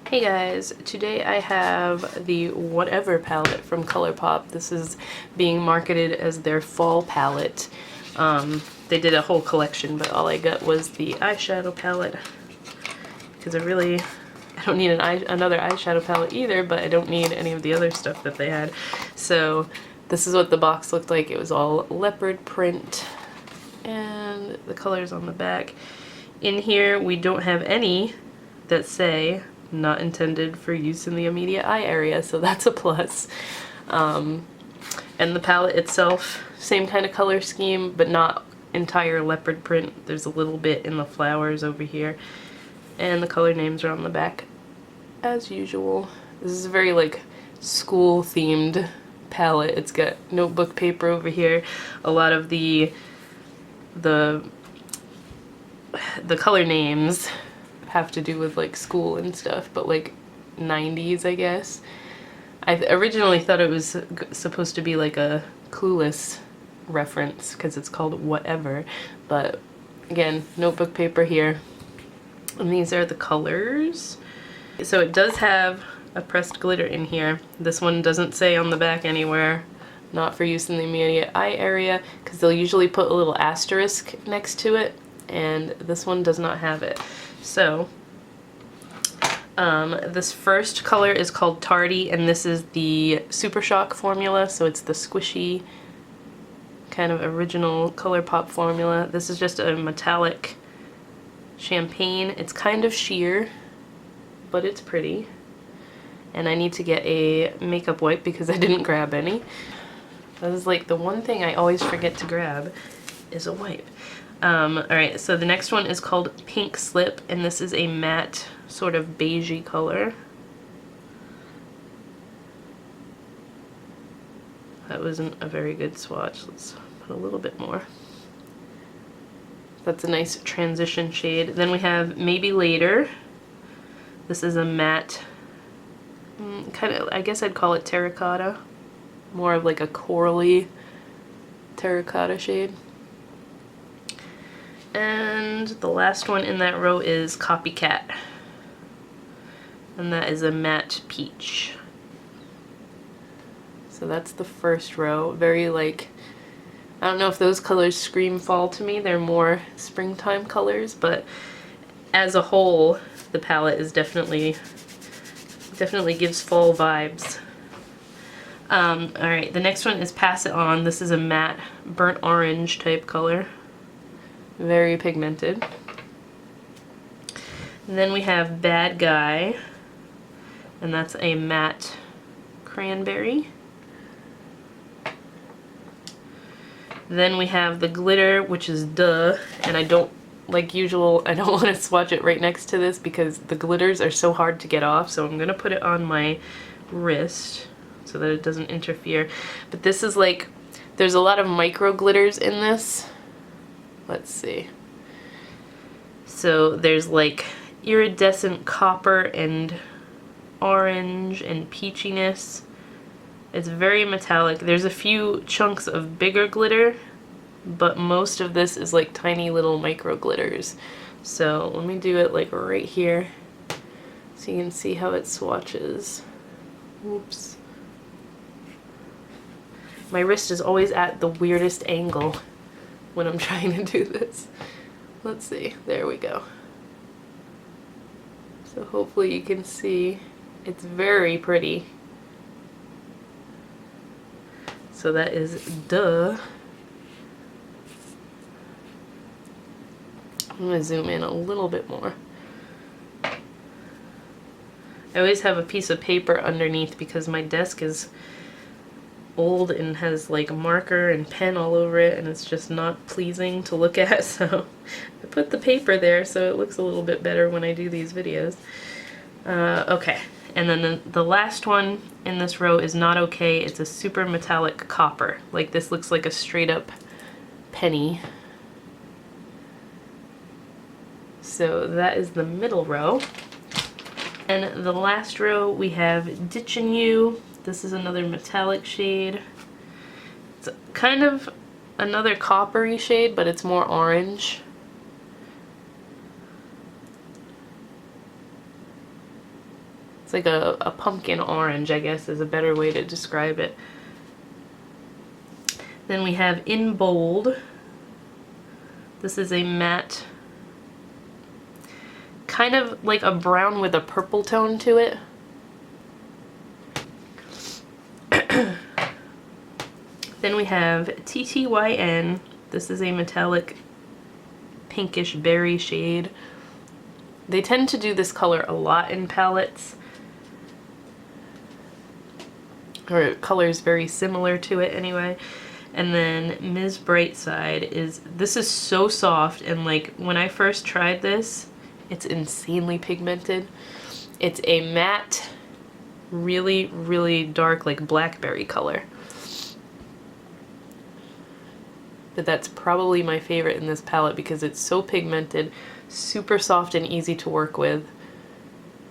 Hey guys, today I have the Whatever palette from ColourPop. This is being marketed as their fall palette. They did a whole collection, but all I got was the eyeshadow palette because I don't need another eyeshadow palette either, but I don't need any of the other stuff that they had. So this is what the box looked like. It was all leopard print and the colors on the back. In here we don't have any that say not intended for use in the immediate eye area, so that's a plus. And the palette itself, same kind of color scheme, but not entire leopard print. There's a little bit in the flowers over here. And the color names are on the back, as usual. This is a very, like, school-themed palette. It's got notebook paper over here. A lot of the color names have to do with like school and stuff, but like 90s, I guess. I originally thought it was supposed to be like a Clueless reference because it's called Whatever, but again, notebook paper here. And these are the colors. So it does have a pressed glitter in here. This one doesn't say on the back anywhere, not for use in the immediate eye area, because they'll usually put a little asterisk next to it, and this one does not have it. So, this first color is called Tardy, and this is the Super Shock formula, so it's the squishy kind of original ColourPop formula. This is just a metallic champagne. It's kind of sheer, but it's pretty. And I need to get a makeup wipe because I didn't grab any. That is like the one thing I always forget to grab is a wipe. Alright, so the next one is called Pink Slip, and this is a matte, sort of beigey color. That wasn't a very good swatch. Let's put a little bit more. That's a nice transition shade. Then we have Maybe Later. This is a matte, kind of, I guess I'd call it terracotta. More of like a corally terracotta shade. And the last one in that row is Copycat, and that is a matte peach. So that's the first row. Very like, I don't know if those colors scream fall to me. They're more springtime colors, but as a whole, the palette is definitely gives fall vibes. Alright, the next one is Pass It On. This is a matte burnt orange type color. Very pigmented. And then we have Bad Guy, and that's a matte cranberry. Then we have the glitter, which is Duh, and I don't, like usual, I don't want to swatch it right next to this because the glitters are so hard to get off, so I'm going to put it on my wrist so that it doesn't interfere. But this is like, there's a lot of micro glitters in this. Let's see. So there's like iridescent copper and orange and peachiness. It's very metallic. There's a few chunks of bigger glitter, but most of this is like tiny little micro glitters. So let me do it like right here so you can see how it swatches. Oops. My wrist is always at the weirdest angle when I'm trying to do this. Let's see, there we go. So hopefully you can see it's very pretty. So that is Duh. I'm gonna zoom in a little bit more. I always have a piece of paper underneath because my desk is old and has like a marker and pen all over it, and it's just not pleasing to look at, so I put the paper there so it looks a little bit better when I do these videos. Okay, and then the last one in this row is Not Okay. It's a super metallic copper. Like, this looks like a straight up penny. So that is the middle row. And the last row we have Ditchin' You. This is another metallic shade. It's kind of another coppery shade, but it's more orange. It's like a pumpkin orange, I guess, is a better way to describe it. Then we have In Bold. This is a matte, kind of like a brown with a purple tone to it. Then we have TTYN. This is a metallic pinkish berry shade. They tend to do this color a lot in palettes, or colors very similar to it anyway. And then Ms. Brightside this is so soft, and like when I first tried this, it's insanely pigmented. It's a matte, really, really dark, like blackberry color. But that's probably my favorite in this palette because it's so pigmented, super soft and easy to work with.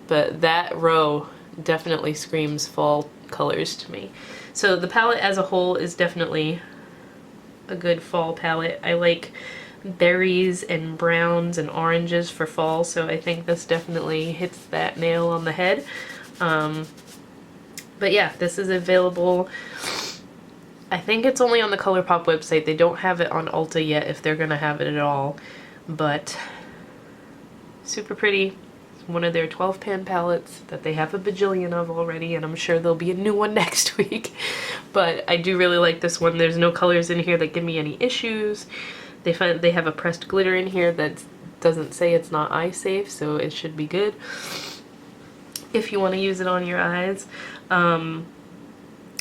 But that row definitely screams fall colors to me. So the palette as a whole is definitely a good fall palette. I like berries and browns and oranges for fall, so I think this definitely hits that nail on the head. But yeah, this is available. I think it's only on the ColourPop website. They don't have it on Ulta yet, if they're gonna have it at all. But super pretty. It's one of their 12-pan palettes that they have a bajillion of already, and I'm sure there'll be a new one next week. But I do really like this one. There's no colors in here that give me any issues. They have a pressed glitter in here that doesn't say it's not eye safe, so it should be good if you want to use it on your eyes.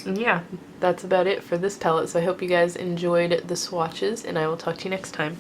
And yeah, that's about it for this palette. So I hope you guys enjoyed the swatches, and I will talk to you next time.